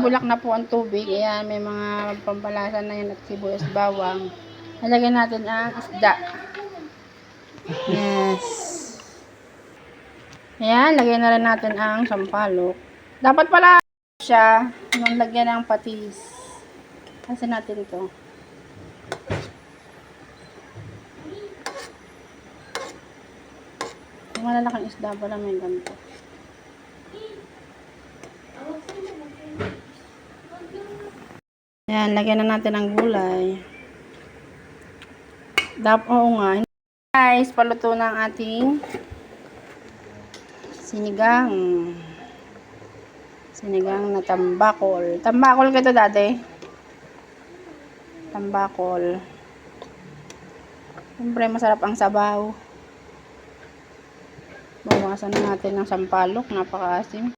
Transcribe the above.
bumubulak na po ang tubig. Ayan, may mga pampalasa na yan at sibuyas bawang. Nalagyan natin ang isda. Yes. Ayan, lagyan na rin natin ang sampalok. Dapat pala siya nung lagyan ng patis. Kasi natin ito. Yung malalaking isda pala may ganito. Ayan, lagyan na natin ang gulay. Oo nga. Guys, paluto na ang ating sinigang. Sinigang na tambakol. Tambakol ka ito dati? Tambakol. Siyempre, masarap ang sabaw. Bawasan na natin ng sampalok. Napakaasim.